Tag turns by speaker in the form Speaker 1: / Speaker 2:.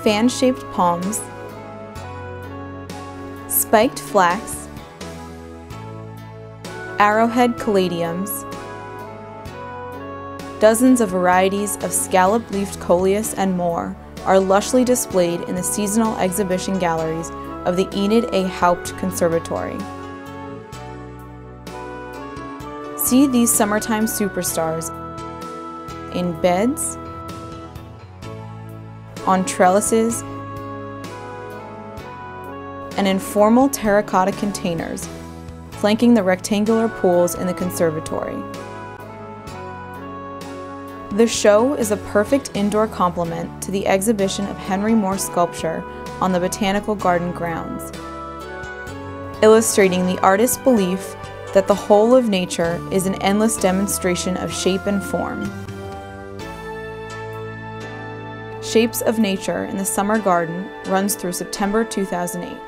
Speaker 1: fan-shaped palms, spiked flax, arrowhead caladiums, dozens of varieties of scallop-leafed coleus and more are lushly displayed in the seasonal exhibition galleries of the Enid A. Haupt Conservatory. See these summertime superstars in beds, on trellises, and in formal terracotta containers, flanking the rectangular pools in the conservatory. The show is a perfect indoor complement to the exhibition of Henry Moore sculpture on the Botanical Garden grounds, illustrating the artist's belief that the whole of nature is an endless demonstration of shape and form. Shapes of Nature in the Summer Garden runs through September 2008.